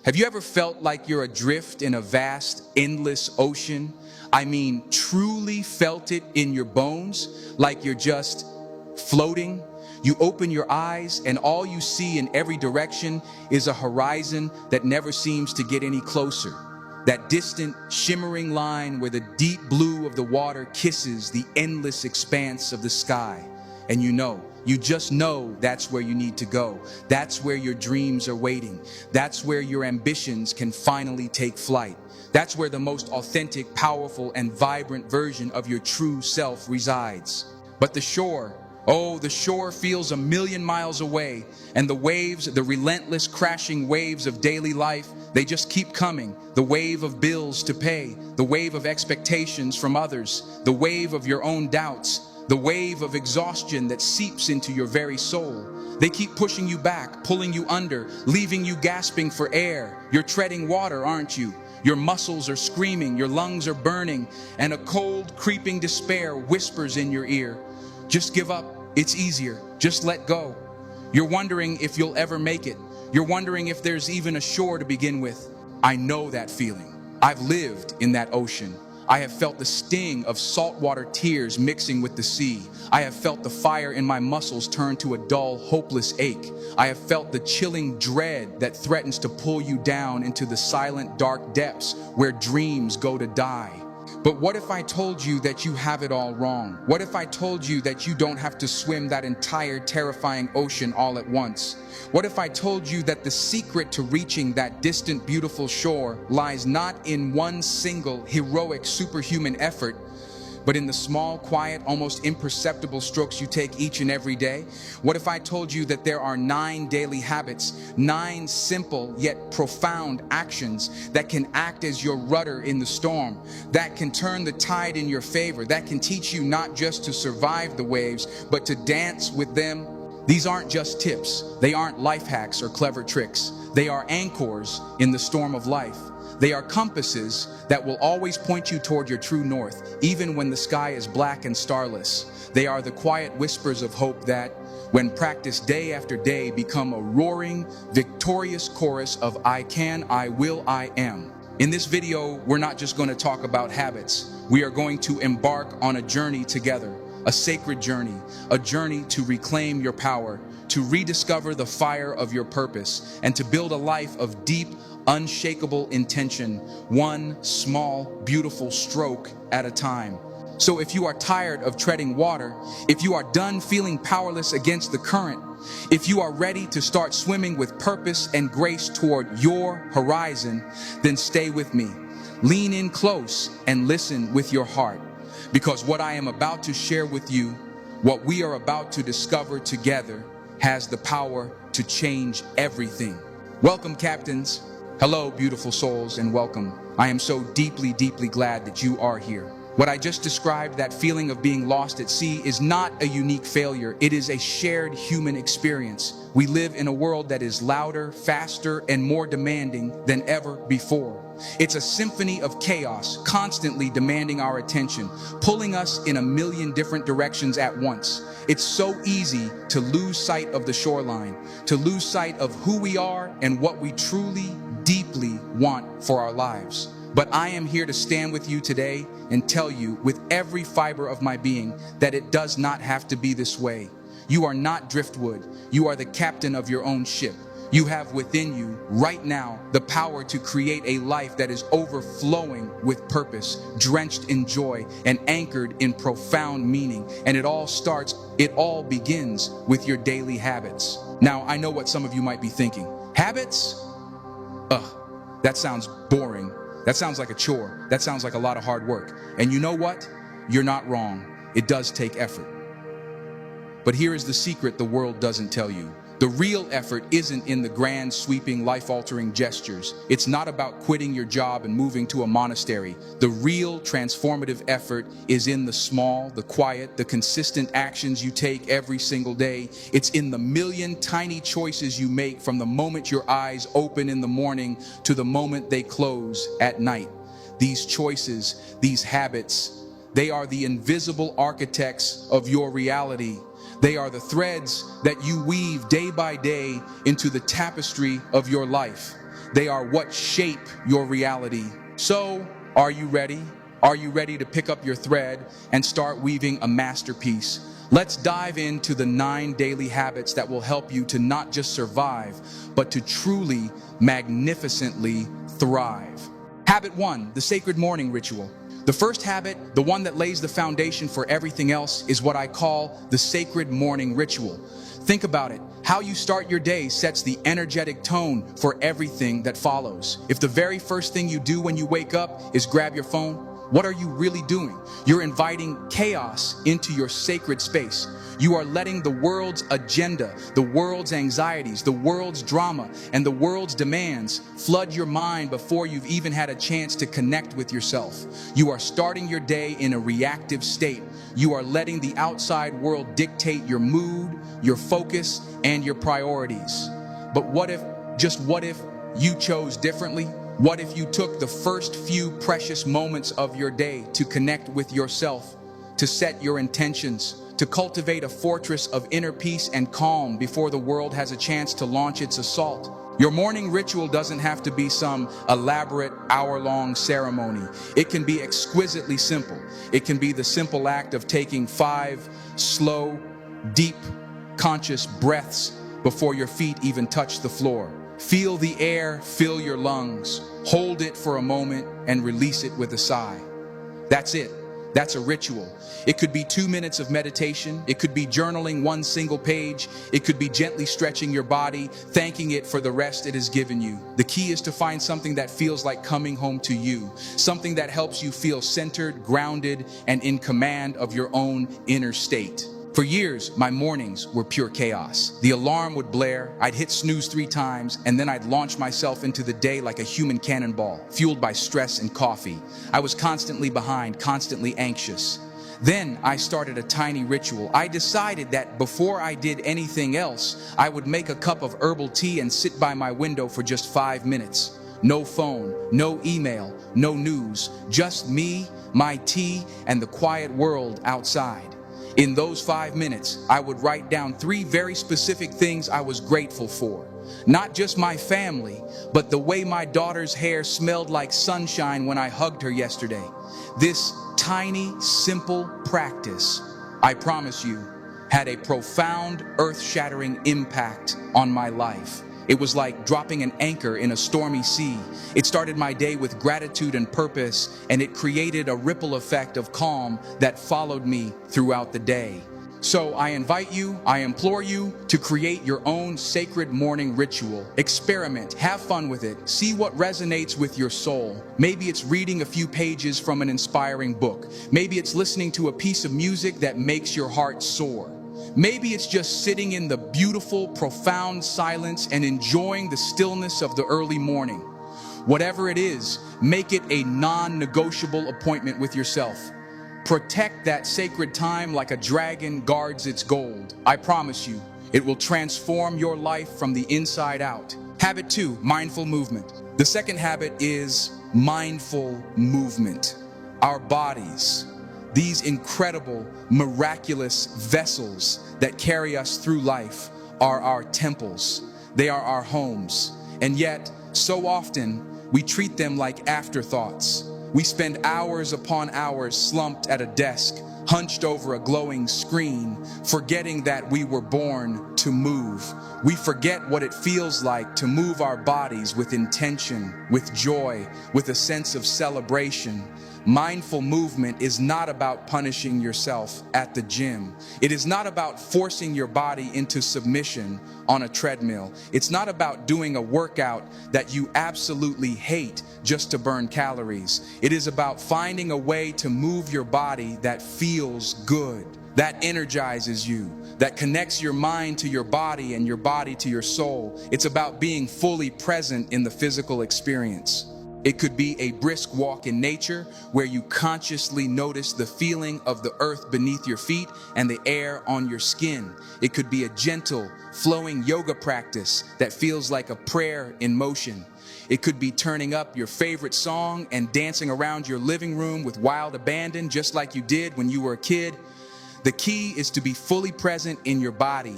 Have you ever felt like you're adrift in a vast, endless ocean? I mean, truly felt it in your bones, like you're just floating? You open your eyes and all you see in every direction is a horizon that never seems to get any closer. That distant, shimmering line where the deep blue of the water kisses the endless expanse of the sky. And you just know that's where you need to go. That's where your dreams are waiting. That's where your ambitions can finally take flight. That's where the most authentic, powerful, and vibrant version of your true self resides. But the shore feels a million miles away, and the waves, the relentless crashing waves of daily life, they just keep coming. The wave of bills to pay, the wave of expectations from others, the wave of your own doubts, the wave of exhaustion that seeps into your very soul. They keep pushing you back, pulling you under, leaving you gasping for air. You're treading water, aren't you? Your muscles are screaming, your lungs are burning, and a cold, creeping despair whispers in your ear. Just give up. It's easier. Just let go. You're wondering if you'll ever make it. You're wondering if there's even a shore to begin with. I know that feeling. I've lived in that ocean. I have felt the sting of saltwater tears mixing with the sea. I have felt the fire in my muscles turn to a dull, hopeless ache. I have felt the chilling dread that threatens to pull you down into the silent, dark depths where dreams go to die. But what if I told you that you have it all wrong? What if I told you that you don't have to swim that entire terrifying ocean all at once? What if I told you that the secret to reaching that distant, beautiful shore lies not in one single heroic superhuman effort, but in the small, quiet, almost imperceptible strokes you take each and every day? What if I told you that there are 9 daily habits, 9 simple yet profound actions that can act as your rudder in the storm, that can turn the tide in your favor, that can teach you not just to survive the waves, but to dance with them? These aren't just tips. They aren't life hacks or clever tricks. They are anchors in the storm of life. They are compasses that will always point you toward your true north, even when the sky is black and starless. They are the quiet whispers of hope that, when practiced day after day, become a roaring, victorious chorus of I can, I will, I am. In this video, we're not just going to talk about habits. We are going to embark on a journey together, a sacred journey, a journey to reclaim your power, to rediscover the fire of your purpose, and to build a life of deep, unshakable intention, one small, beautiful stroke at a time. So if you are tired of treading water, if you are done feeling powerless against the current, if you are ready to start swimming with purpose and grace toward your horizon, then stay with me. Lean in close and listen with your heart, because what I am about to share with you, what we are about to discover together, has the power to change everything. Welcome, captains. Hello, beautiful souls, and welcome. I am so deeply, deeply glad that you are here. What I just described, that feeling of being lost at sea, is not a unique failure. It is a shared human experience. We live in a world that is louder, faster, and more demanding than ever before. It's a symphony of chaos, constantly demanding our attention, pulling us in a million different directions at once. It's so easy to lose sight of the shoreline, to lose sight of who we are and what we truly, deeply want for our lives. But I am here to stand with you today and tell you with every fiber of my being that it does not have to be this way. You are not driftwood. You are the captain of your own ship. You have within you right now the power to create a life that is overflowing with purpose, drenched in joy, and anchored in profound meaning. And it all begins with your daily habits. Now, I know what some of you might be thinking. Habits? That sounds boring. That sounds like a chore. That sounds like a lot of hard work. And you know what? You're not wrong. It does take effort. But here is the secret the world doesn't tell you. The real effort isn't in the grand, sweeping, life-altering gestures. It's not about quitting your job and moving to a monastery. The real transformative effort is in the small, the quiet, the consistent actions you take every single day. It's in the million tiny choices you make from the moment your eyes open in the morning to the moment they close at night. These choices, these habits, they are the invisible architects of your reality. They are the threads that you weave day by day into the tapestry of your life. They are what shape your reality. So, are you ready? Are you ready to pick up your thread and start weaving a masterpiece? Let's dive into the 9 daily habits that will help you to not just survive, but to truly, magnificently thrive. Habit 1, the sacred morning ritual. The first habit, the one that lays the foundation for everything else, is what I call the sacred morning ritual. Think about it. How you start your day sets the energetic tone for everything that follows. If the very first thing you do when you wake up is grab your phone, what are you really doing? You're inviting chaos into your sacred space. You are letting the world's agenda, the world's anxieties, the world's drama, and the world's demands flood your mind before you've even had a chance to connect with yourself. You are starting your day in a reactive state. You are letting the outside world dictate your mood, your focus, and your priorities. But what if, just what if, you chose differently? What if you took the first few precious moments of your day to connect with yourself, to set your intentions, to cultivate a fortress of inner peace and calm before the world has a chance to launch its assault? Your morning ritual doesn't have to be some elaborate hour-long ceremony. It can be exquisitely simple. It can be the simple act of taking 5 slow, deep, conscious breaths before your feet even touch the floor. Feel the air fill your lungs, hold it for a moment, and release it with a sigh. That's it. That's a ritual. It could be 2 minutes of meditation. It could be journaling 1 single page. It could be gently stretching your body, thanking it for the rest it has given you. The key is to find something that feels like coming home to you, something that helps you feel centered, grounded, and in command of your own inner state. For years, my mornings were pure chaos. The alarm would blare, I'd hit snooze 3 times, and then I'd launch myself into the day like a human cannonball, fueled by stress and coffee. I was constantly behind, constantly anxious. Then I started a tiny ritual. I decided that before I did anything else, I would make a cup of herbal tea and sit by my window for just 5 minutes. No phone, no email, no news, just me, my tea, and the quiet world outside. In those 5 minutes, I would write down 3 very specific things I was grateful for. Not just my family, but the way my daughter's hair smelled like sunshine when I hugged her yesterday. This tiny, simple practice, I promise you, had a profound, earth-shattering impact on my life. It was like dropping an anchor in a stormy sea. It started my day with gratitude and purpose, and it created a ripple effect of calm that followed me throughout the day. So I invite you, I implore you to create your own sacred morning ritual. Experiment, have fun with it, see what resonates with your soul. Maybe it's reading a few pages from an inspiring book. Maybe it's listening to a piece of music that makes your heart soar. Maybe it's just sitting in the beautiful, profound silence and enjoying the stillness of the early morning. Whatever it is, make it a non-negotiable appointment with yourself. Protect that sacred time like a dragon guards its gold. I promise you, it will transform your life from the inside out. Habit 2, mindful movement. The second habit is mindful movement. Our bodies, these incredible, miraculous vessels that carry us through life, are our temples. They are our homes. And yet, so often, we treat them like afterthoughts. We spend hours upon hours slumped at a desk, hunched over a glowing screen, forgetting that we were born to move. We forget what it feels like to move our bodies with intention, with joy, with a sense of celebration. Mindful movement is not about punishing yourself at the gym. It is not about forcing your body into submission on a treadmill. It's not about doing a workout that you absolutely hate just to burn calories. It is about finding a way to move your body that feels good, that energizes you, that connects your mind to your body and your body to your soul. It's about being fully present in the physical experience. It could be a brisk walk in nature where you consciously notice the feeling of the earth beneath your feet and the air on your skin. It could be a gentle, flowing yoga practice that feels like a prayer in motion. It could be turning up your favorite song and dancing around your living room with wild abandon, just like you did when you were a kid. The key is to be fully present in your body,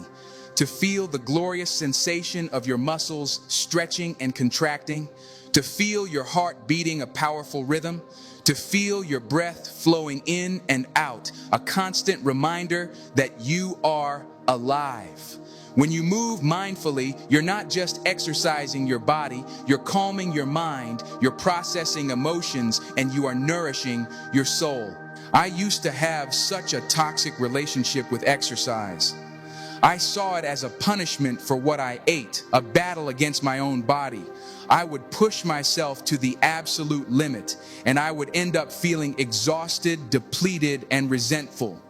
to feel the glorious sensation of your muscles stretching and contracting, to feel your heart beating a powerful rhythm, to feel your breath flowing in and out, a constant reminder that you are alive. When you move mindfully, you're not just exercising your body, you're calming your mind, you're processing emotions, and you are nourishing your soul. I used to have such a toxic relationship with exercise. I saw it as a punishment for what I ate, a battle against my own body. I would push myself to the absolute limit, and I would end up feeling exhausted, depleted, and resentful.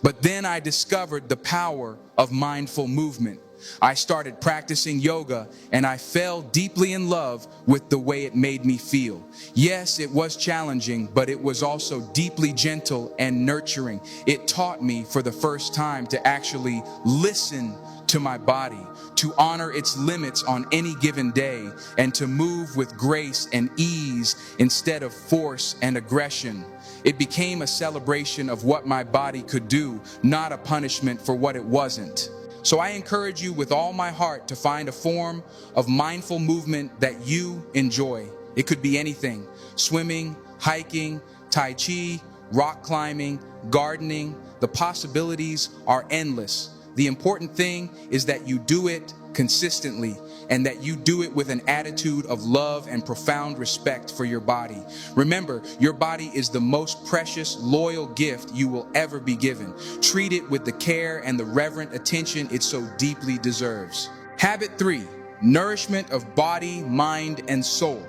But then I discovered the power of mindful movement. I started practicing yoga, and I fell deeply in love with the way it made me feel. Yes, it was challenging, but it was also deeply gentle and nurturing. It taught me for the first time to actually listen to my body, to honor its limits on any given day, and to move with grace and ease instead of force and aggression. It became a celebration of what my body could do, not a punishment for what it wasn't. So I encourage you with all my heart to find a form of mindful movement that you enjoy. It could be anything: swimming, hiking, tai chi, rock climbing, gardening. The possibilities are endless. The important thing is that you do it consistently, and that you do it with an attitude of love and profound respect for your body. Remember, your body is the most precious, loyal gift you will ever be given. Treat it with the care and the reverent attention it so deeply deserves. Habit 3, nourishment of body, mind, and soul.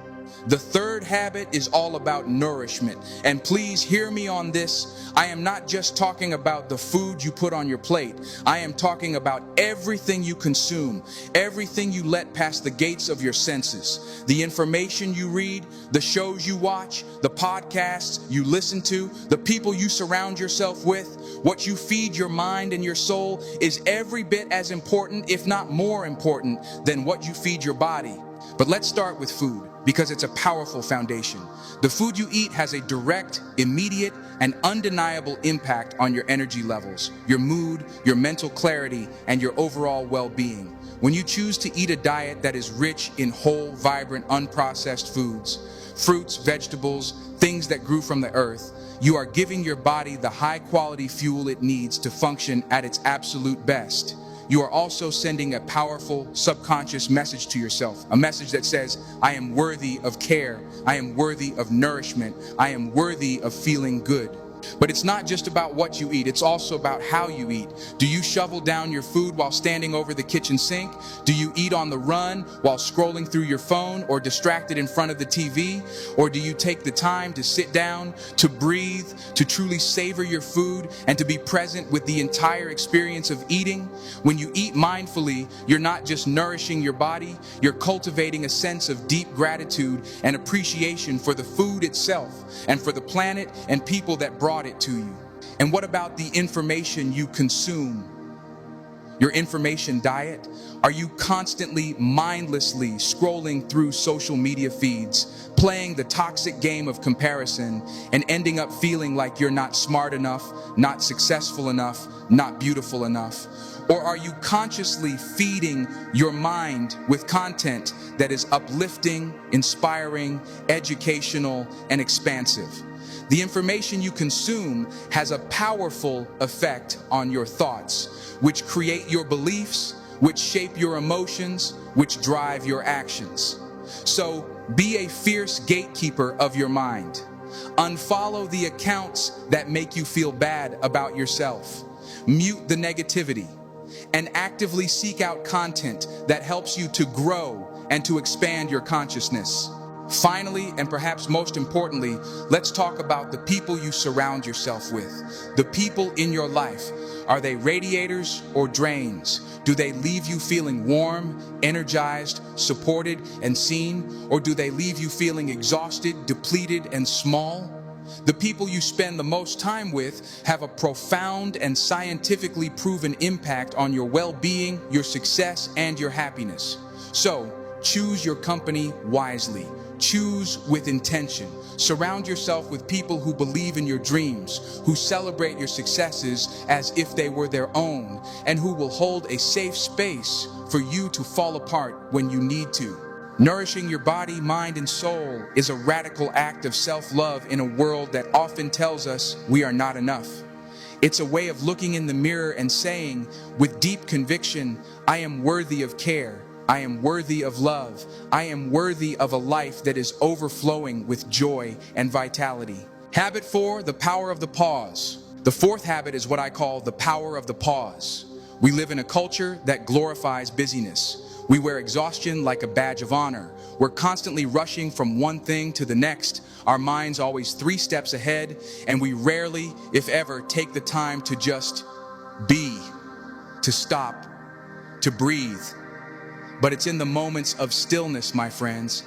The third habit is all about nourishment. And please hear me on this. I am not just talking about the food you put on your plate. I am talking about everything you consume, everything you let past the gates of your senses. The information you read, the shows you watch, the podcasts you listen to, the people you surround yourself with, what you feed your mind and your soul is every bit as important, if not more important, than what you feed your body. But let's start with food, because it's a powerful foundation. The food you eat has a direct, immediate, and undeniable impact on your energy levels, your mood, your mental clarity, and your overall well-being. When you choose to eat a diet that is rich in whole, vibrant, unprocessed foods, fruits, vegetables, things that grew from the earth, you are giving your body the high-quality fuel it needs to function at its absolute best. You are also sending a powerful subconscious message to yourself, a message that says, I am worthy of care, I am worthy of nourishment, I am worthy of feeling good. But it's not just about what you eat, it's also about how you eat. Do you shovel down your food while standing over the kitchen sink? Do you eat on the run while scrolling through your phone or distracted in front of the TV? Or do you take the time to sit down, to breathe, to truly savor your food, and to be present with the entire experience of eating? When you eat mindfully, you're not just nourishing your body, you're cultivating a sense of deep gratitude and appreciation for the food itself and for the planet and people that brought it to you. And what about the information you consume? Your information diet? Are you constantly, mindlessly scrolling through social media feeds, playing the toxic game of comparison, and ending up feeling like you're not smart enough, not successful enough, not beautiful enough? Or are you consciously feeding your mind with content that is uplifting, inspiring, educational, and expansive? The information you consume has a powerful effect on your thoughts, which create your beliefs, which shape your emotions, which drive your actions. So be a fierce gatekeeper of your mind. Unfollow the accounts that make you feel bad about yourself. Mute the negativity, and actively seek out content that helps you to grow and to expand your consciousness. Finally, and perhaps most importantly, let's talk about the people you surround yourself with. The people in your life. Are they radiators or drains? Do they leave you feeling warm, energized, supported, and seen? Or do they leave you feeling exhausted, depleted, and small? The people you spend the most time with have a profound and scientifically proven impact on your well-being, your success, and your happiness. So, Choose your company wisely. Choose with intention. Surround yourself with people who believe in your dreams, who celebrate your successes as if they were their own, and who will hold a safe space for you to fall apart when you need to. Nourishing your body, mind, and soul is a radical act of self-love in a world that often tells us we are not enough. It's a way of looking in the mirror and saying, with deep conviction, I am worthy of care. I am worthy of love. I am worthy of a life that is overflowing with joy and vitality. Habit 4, the power of the pause. The fourth habit is what I call the power of the pause. We live in a culture that glorifies busyness. We wear exhaustion like a badge of honor. We're constantly rushing from one thing to the next. Our mind's always 3 steps ahead, and we rarely, if ever, take the time to just be, to stop, to breathe. But it's in the moments of stillness, my friends.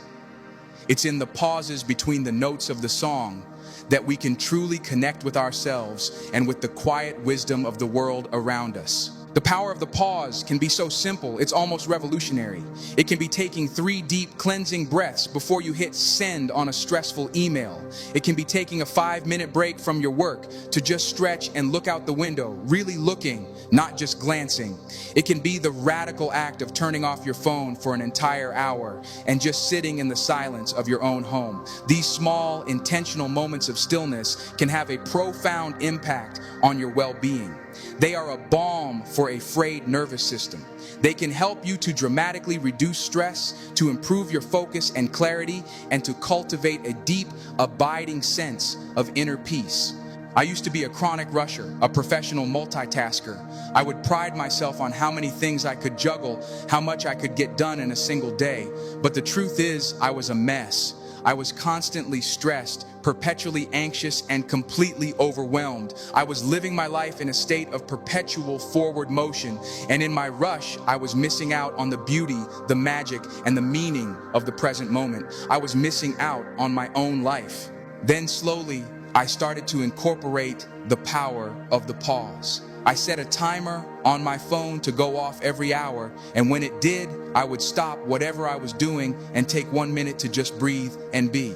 It's in the pauses between the notes of the song that we can truly connect with ourselves and with the quiet wisdom of the world around us. The power of the pause can be so simple, it's almost revolutionary. It can be taking 3 deep cleansing breaths before you hit send on a stressful email. It can be taking a 5-minute break from your work to just stretch and look out the window, really looking, not just glancing. It can be the radical act of turning off your phone for an entire hour and just sitting in the silence of your own home. These small, intentional moments of stillness can have a profound impact on your well-being. They are a balm for a frayed nervous system. They can help you to dramatically reduce stress, to improve your focus and clarity, and to cultivate a deep, abiding sense of inner peace. I used to be a chronic rusher, a professional multitasker. I would pride myself on how many things I could juggle, how much I could get done in a single day. But the truth is, I was a mess. I was constantly stressed, perpetually anxious, and completely overwhelmed. I was living my life in a state of perpetual forward motion, and in my rush, I was missing out on the beauty, the magic, and the meaning of the present moment. I was missing out on my own life. Then slowly, I started to incorporate the power of the pause. I set a timer on my phone to go off every hour, and when it did, I would stop whatever I was doing and take 1 minute to just breathe and be.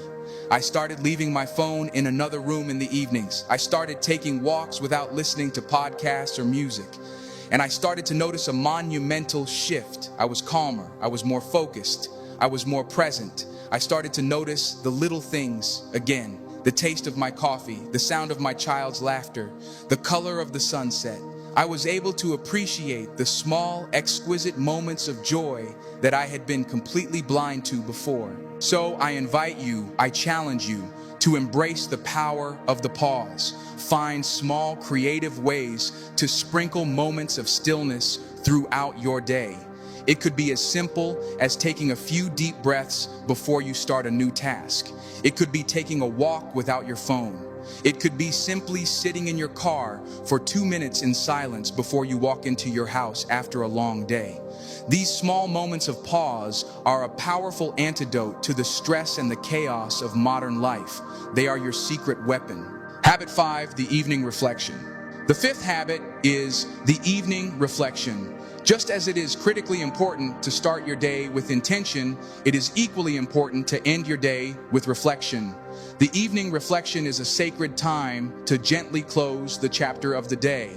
I started leaving my phone in another room in the evenings. I started taking walks without listening to podcasts or music. And I started to notice a monumental shift. I was calmer, I was more focused, I was more present. I started to notice the little things again. The taste of my coffee, the sound of my child's laughter, the color of the sunset. I was able to appreciate the small, exquisite moments of joy that I had been completely blind to before. So I invite you, I challenge you to embrace the power of the pause. Find small, creative ways to sprinkle moments of stillness throughout your day. It could be as simple as taking a few deep breaths before you start a new task. It could be taking a walk without your phone. It could be simply sitting in your car for 2 minutes in silence before you walk into your house after a long day. These small moments of pause are a powerful antidote to the stress and the chaos of modern life. They are your secret weapon. Habit 5, the evening reflection. The 5th habit is the evening reflection. Just as it is critically important to start your day with intention, it is equally important to end your day with reflection. The evening reflection is a sacred time to gently close the chapter of the day.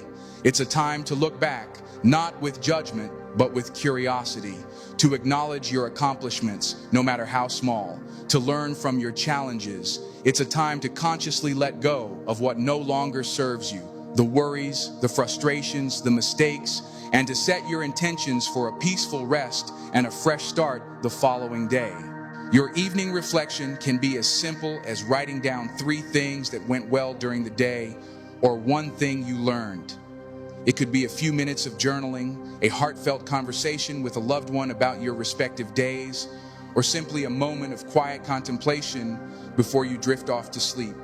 It's a time to look back, not with judgment, but with curiosity, to acknowledge your accomplishments, no matter how small, to learn from your challenges. It's a time to consciously let go of what no longer serves you, the worries, the frustrations, the mistakes, and to set your intentions for a peaceful rest and a fresh start the following day. Your evening reflection can be as simple as writing down 3 things that went well during the day, or 1 thing you learned. It could be a few minutes of journaling, a heartfelt conversation with a loved one about your respective days, or simply a moment of quiet contemplation before you drift off to sleep.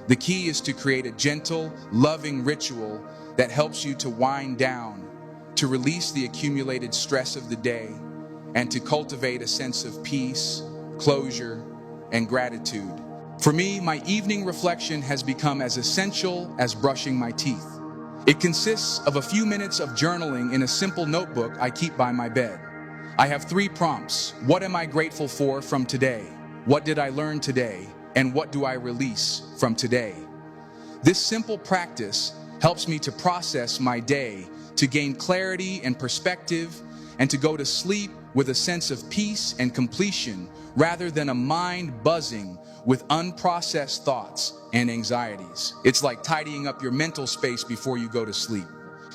The key is to create a gentle, loving ritual that helps you to wind down, to release the accumulated stress of the day, and to cultivate a sense of peace, closure, and gratitude. For me, my evening reflection has become as essential as brushing my teeth. It consists of a few minutes of journaling in a simple notebook I keep by my bed. I have 3 prompts. What am I grateful for from today? What did I learn today? And what do I release from today? This simple practice helps me to process my day, to gain clarity and perspective, and to go to sleep with a sense of peace and completion rather than a mind buzzing with unprocessed thoughts and anxieties. It's like tidying up your mental space before you go to sleep.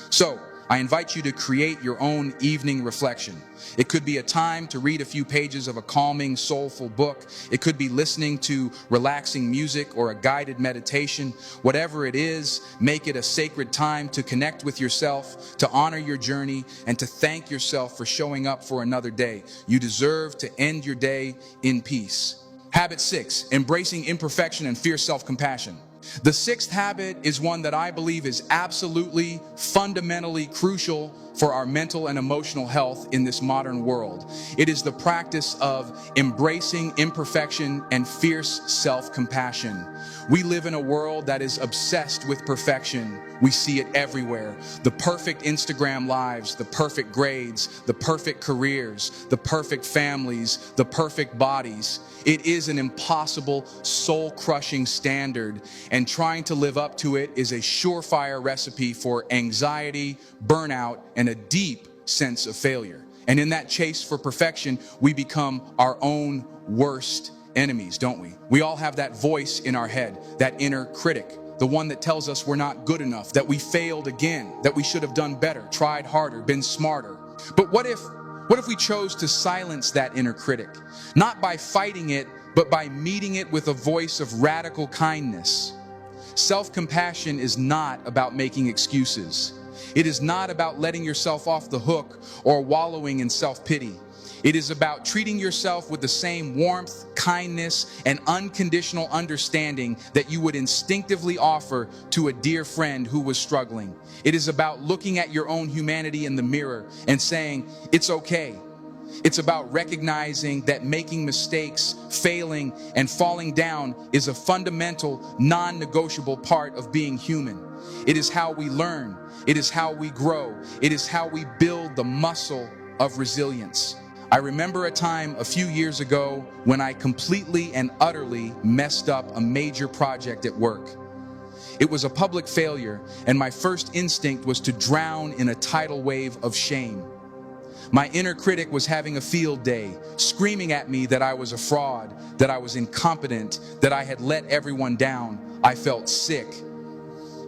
So, I invite you to create your own evening reflection. It could be a time to read a few pages of a calming, soulful book. It could be listening to relaxing music or a guided meditation. Whatever it is, make it a sacred time to connect with yourself, to honor your journey, and to thank yourself for showing up for another day. You deserve to end your day in peace. Habit 6, embracing imperfection and fierce self-compassion. The 6th habit is one that I believe is absolutely, fundamentally crucial for our mental and emotional health in this modern world. It is the practice of embracing imperfection and fierce self-compassion. We live in a world that is obsessed with perfection. We see it everywhere. The perfect Instagram lives, the perfect grades, the perfect careers, the perfect families, the perfect bodies. It is an impossible, soul-crushing standard, and trying to live up to it is a surefire recipe for anxiety, burnout, and a deep sense of failure. And in that chase for perfection, we become our own worst enemies, don't we? We all have that voice in our head, that inner critic, the one that tells us we're not good enough, that we failed again, that we should have done better, tried harder, been smarter. But what if we chose to silence that inner critic? Not by fighting it, but by meeting it with a voice of radical kindness. Self-compassion is not about making excuses. It is not about letting yourself off the hook or wallowing in self-pity. It is about treating yourself with the same warmth, kindness, and unconditional understanding that you would instinctively offer to a dear friend who was struggling. It is about looking at your own humanity in the mirror and saying, it's okay. It's about recognizing that making mistakes, failing, and falling down is a fundamental, non-negotiable part of being human. It is how we learn. It is how we grow. It is how we build the muscle of resilience. I remember a time a few years ago when I completely and utterly messed up a major project at work. It was a public failure, and my first instinct was to drown in a tidal wave of shame. My inner critic was having a field day, screaming at me that I was a fraud, that I was incompetent, that I had let everyone down. I felt sick.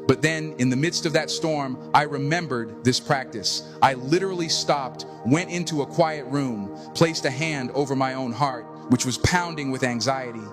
But then, in the midst of that storm, I remembered this practice. I literally stopped, went into a quiet room, placed a hand over my own heart, which was pounding with anxiety.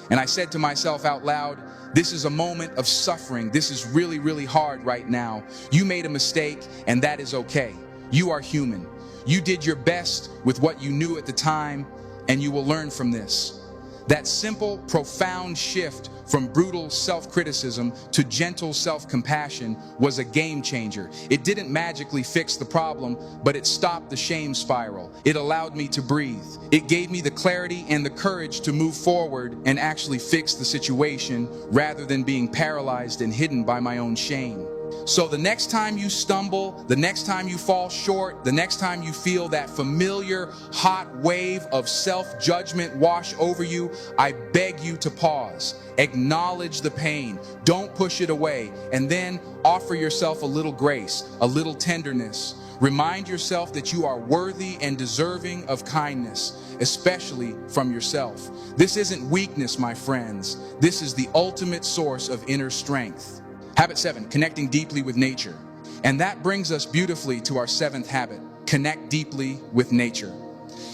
And I said to myself out loud, this is a moment of suffering. This is really, really hard right now. You made a mistake, and that is okay. You are human. You did your best with what you knew at the time, and you will learn from this. That simple, profound shift from brutal self-criticism to gentle self-compassion was a game changer. It didn't magically fix the problem, but it stopped the shame spiral. It allowed me to breathe. It gave me the clarity and the courage to move forward and actually fix the situation rather than being paralyzed and hidden by my own shame. So the next time you stumble, the next time you fall short, the next time you feel that familiar hot wave of self-judgment wash over you, I beg you to pause. Acknowledge the pain. Don't push it away. And then offer yourself a little grace, a little tenderness. Remind yourself that you are worthy and deserving of kindness, especially from yourself. This isn't weakness, my friends. This is the ultimate source of inner strength. Habit 7, connecting deeply with nature. And that brings us beautifully to our 7th habit, connect deeply with nature.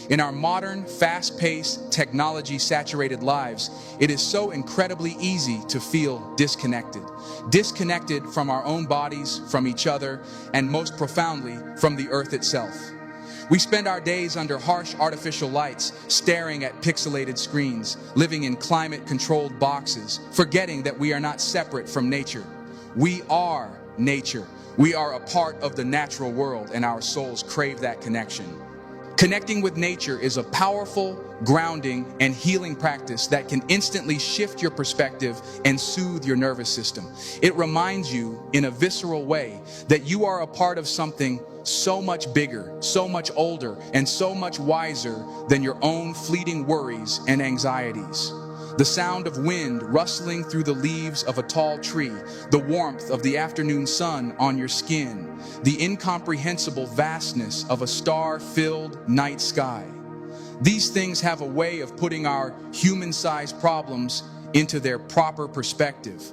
In our modern, fast-paced, technology-saturated lives, it is so incredibly easy to feel disconnected. Disconnected from our own bodies, from each other, and most profoundly, from the earth itself. We spend our days under harsh artificial lights, staring at pixelated screens, living in climate-controlled boxes, forgetting that we are not separate from nature. We are nature. We are a part of the natural world, and our souls crave that connection. Connecting with nature is a powerful, grounding, and healing practice that can instantly shift your perspective and soothe your nervous system. It reminds you, in a visceral way, that you are a part of something so much bigger, so much older, and so much wiser than your own fleeting worries and anxieties. The sound of wind rustling through the leaves of a tall tree, the warmth of the afternoon sun on your skin, the incomprehensible vastness of a star-filled night sky. These things have a way of putting our human-sized problems into their proper perspective.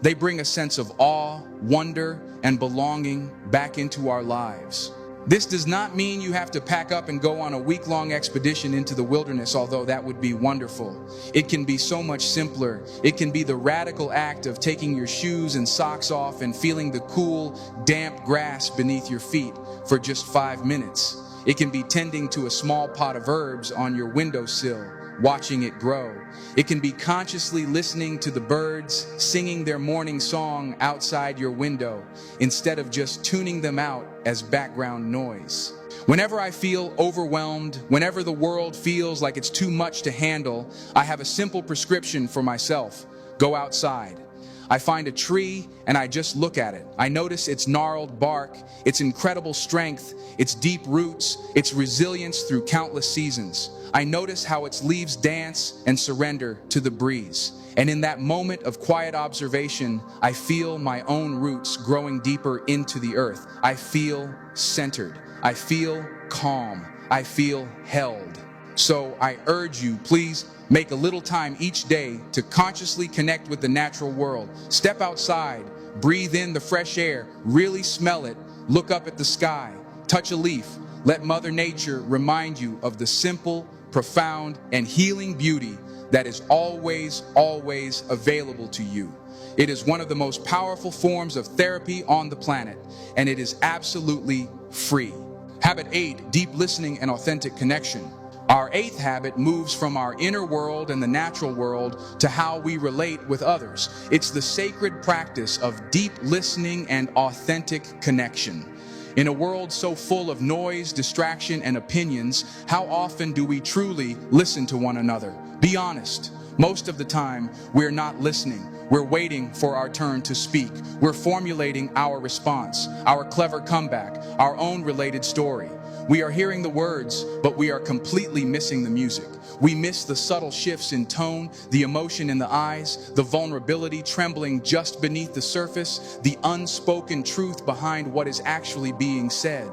They bring a sense of awe, wonder, and belonging back into our lives. This does not mean you have to pack up and go on a week-long expedition into the wilderness, although that would be wonderful. It can be so much simpler. It can be the radical act of taking your shoes and socks off and feeling the cool, damp grass beneath your feet for just 5 minutes. It can be tending to a small pot of herbs on your windowsill, watching it grow. It can be consciously listening to the birds singing their morning song outside your window instead of just tuning them out as background noise. Whenever I feel overwhelmed, whenever the world feels like it's too much to handle, I have a simple prescription for myself: go outside. I find a tree and I just look at it. I notice its gnarled bark, its incredible strength, its deep roots, its resilience through countless seasons. I notice how its leaves dance and surrender to the breeze. And in that moment of quiet observation, I feel my own roots growing deeper into the earth. I feel centered. I feel calm. I feel held. So I urge you, please make a little time each day to consciously connect with the natural world. Step outside, breathe in the fresh air, really smell it, look up at the sky, touch a leaf. Let Mother Nature remind you of the simple, profound, and healing beauty that is always, always available to you. It is one of the most powerful forms of therapy on the planet, and it is absolutely free. Habit 8, deep listening and authentic connection. Our 8th habit moves from our inner world and the natural world to how we relate with others. It's the sacred practice of deep listening and authentic connection. In a world so full of noise, distraction, and opinions, how often do we truly listen to one another? Be honest. Most of the time, we're not listening. We're waiting for our turn to speak. We're formulating our response, our clever comeback, our own related story. We are hearing the words, but we are completely missing the music. We miss the subtle shifts in tone, the emotion in the eyes, the vulnerability trembling just beneath the surface, the unspoken truth behind what is actually being said.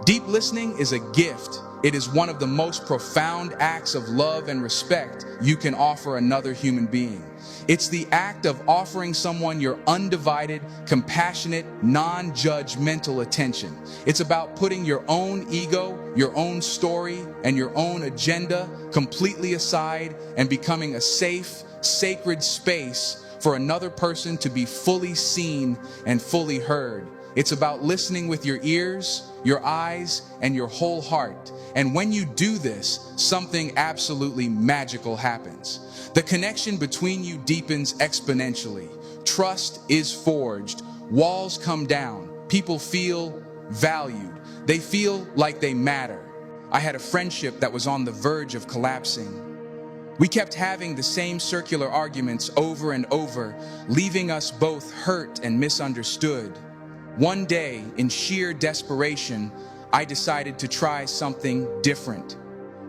Deep listening is a gift. It is one of the most profound acts of love and respect you can offer another human being. It's the act of offering someone your undivided, compassionate, non-judgmental attention. It's about putting your own ego, your own story, and your own agenda completely aside and becoming a safe, sacred space for another person to be fully seen and fully heard. It's about listening with your ears, your eyes, and your whole heart. And when you do this, something absolutely magical happens. The connection between you deepens exponentially. Trust is forged. Walls come down. People feel valued. They feel like they matter. I had a friendship that was on the verge of collapsing. We kept having the same circular arguments over and over, leaving us both hurt and misunderstood. One day, in sheer desperation, I decided to try something different.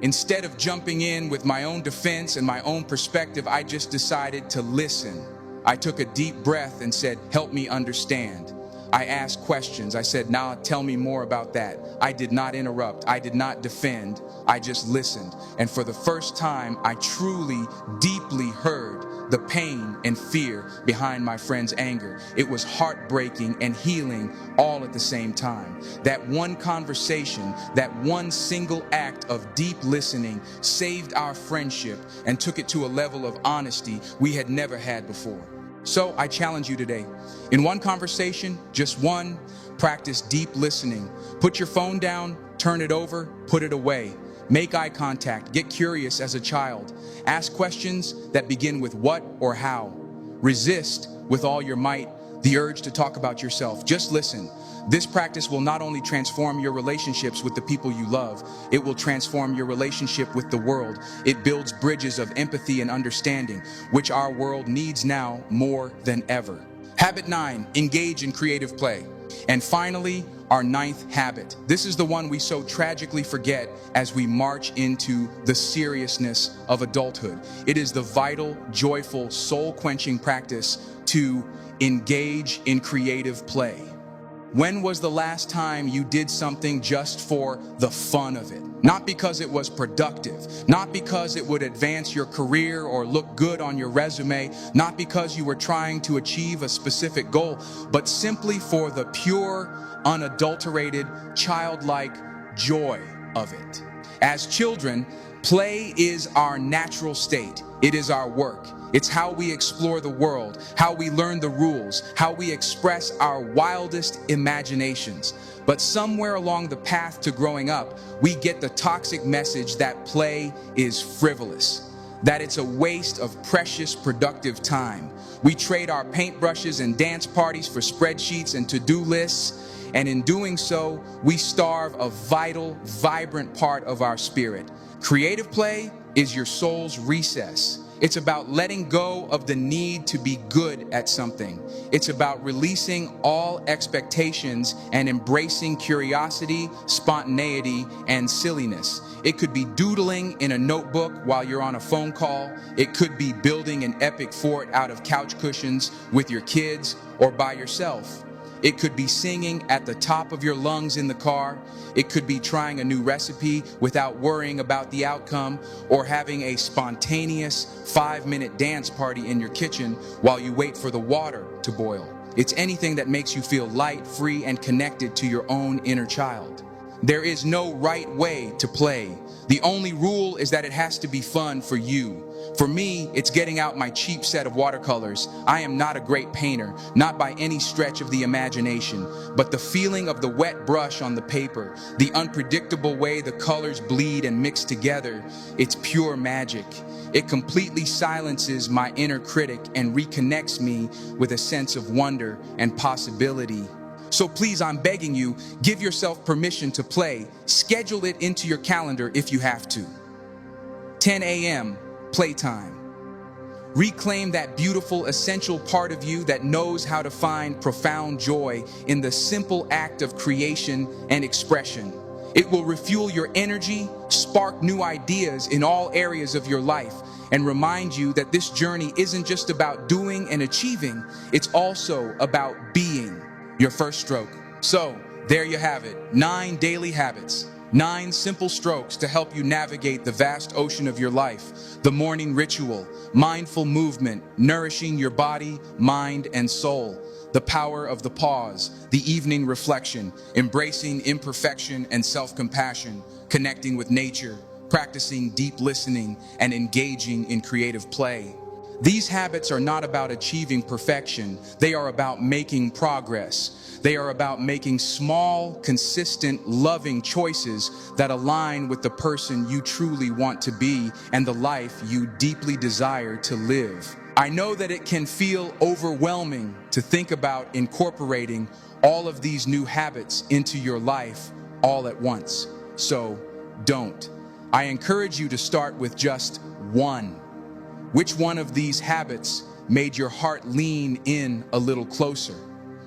Instead of jumping in with my own defense and my own perspective, I just decided to listen. I took a deep breath and said, "Help me understand." I asked questions. I said, "Now tell me more about that." I did not interrupt. I did not defend. I just listened. And for the first time, I truly, deeply heard the pain and fear behind my friend's anger. It was heartbreaking and healing all at the same time. That one conversation, that one single act of deep listening saved our friendship and took it to a level of honesty we had never had before. So I challenge you today. In one conversation, just one, practice deep listening. Put your phone down, turn it over, put it away. Make eye contact. Get curious as a child. Ask questions that begin with what or how. Resist with all your might. the urge to talk about yourself. Just listen. This practice will not only transform your relationships with the people you love, it will transform your relationship with the world. It builds bridges of empathy and understanding, which our world needs now more than ever. Habit 9, engage in creative play. And finally, our 9th habit. This is the one we so tragically forget as we march into the seriousness of adulthood. It is the vital, joyful, soul-quenching practice to engage in creative play. When was the last time you did something just for the fun of it? Not because it was productive, not because it would advance your career or look good on your resume, not because you were trying to achieve a specific goal, but simply for the pure, unadulterated, childlike joy of it. As children, play is our natural state. It is our work. It's how we explore the world, how we learn the rules, how we express our wildest imaginations. But somewhere along the path to growing up, we get the toxic message that play is frivolous, that it's a waste of precious, productive time. We trade our paintbrushes and dance parties for spreadsheets and to-do lists, and in doing so, we starve a vital, vibrant part of our spirit. Creative play is your soul's recess. It's about letting go of the need to be good at something. It's about releasing all expectations and embracing curiosity, spontaneity, and silliness. It could be doodling in a notebook while you're on a phone call. It could be building an epic fort out of couch cushions with your kids or by yourself. It could be singing at the top of your lungs in the car. It could be trying a new recipe without worrying about the outcome, or having a spontaneous 5-minute dance party in your kitchen while you wait for the water to boil. It's anything that makes you feel light, free, and connected to your own inner child. There is no right way to play. The only rule is that it has to be fun for you. For me, it's getting out my cheap set of watercolors. I am not a great painter, not by any stretch of the imagination, but the feeling of the wet brush on the paper, the unpredictable way the colors bleed and mix together, it's pure magic. It completely silences my inner critic and reconnects me with a sense of wonder and possibility. So please, I'm begging you, give yourself permission to play. Schedule it into your calendar if you have to. 10 a.m., playtime. Reclaim that beautiful, essential part of you that knows how to find profound joy in the simple act of creation and expression. It will refuel your energy, spark new ideas in all areas of your life, and remind you that this journey isn't just about doing and achieving, it's also about being. Your first stroke. So, there you have it. 9 daily habits. 9 simple strokes to help you navigate the vast ocean of your life. The morning ritual, mindful movement, nourishing your body, mind, and soul. The power of the pause, the evening reflection, embracing imperfection and self-compassion, connecting with nature, practicing deep listening, and engaging in creative play. These habits are not about achieving perfection. They are about making progress. They are about making small, consistent, loving choices that align with the person you truly want to be and the life you deeply desire to live. I know that it can feel overwhelming to think about incorporating all of these new habits into your life all at once. So don't. I encourage you to start with just one. Which one of these habits made your heart lean in a little closer?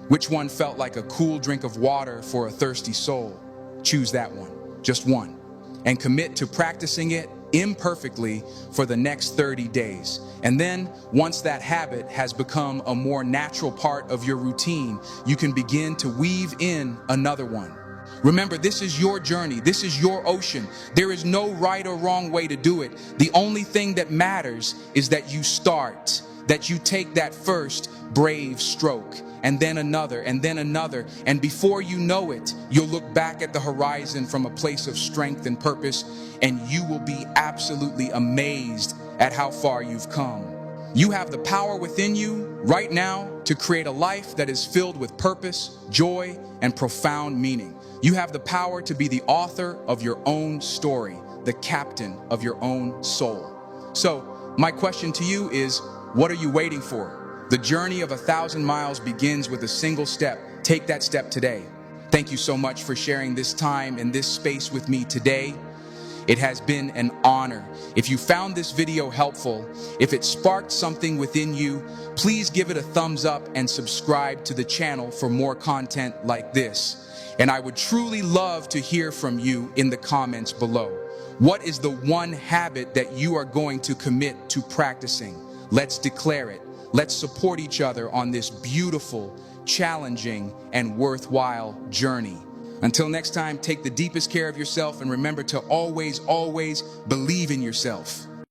Which one felt like a cool drink of water for a thirsty soul? Choose that one, just one, and commit to practicing it imperfectly for the next 30 days. And then, once that habit has become a more natural part of your routine, you can begin to weave in another one. Remember, this is your journey. This is your ocean. There is no right or wrong way to do it. The only thing that matters is that you start, that you take that first brave stroke, and then another, and then another. And before you know it, you'll look back at the horizon from a place of strength and purpose, and you will be absolutely amazed at how far you've come. You have the power within you right now to create a life that is filled with purpose, joy, and profound meaning. You have the power to be the author of your own story, the captain of your own soul. So, my question to you is, what are you waiting for? The journey of 1,000 miles begins with a single step. Take that step today. Thank you so much for sharing this time and this space with me today. It has been an honor. If you found this video helpful, if it sparked something within you, please give it a thumbs up and subscribe to the channel for more content like this. And I would truly love to hear from you in the comments below. What is the one habit that you are going to commit to practicing? Let's declare it. Let's support each other on this beautiful, challenging, and worthwhile journey. Until next time, take the deepest care of yourself and remember to always, always believe in yourself.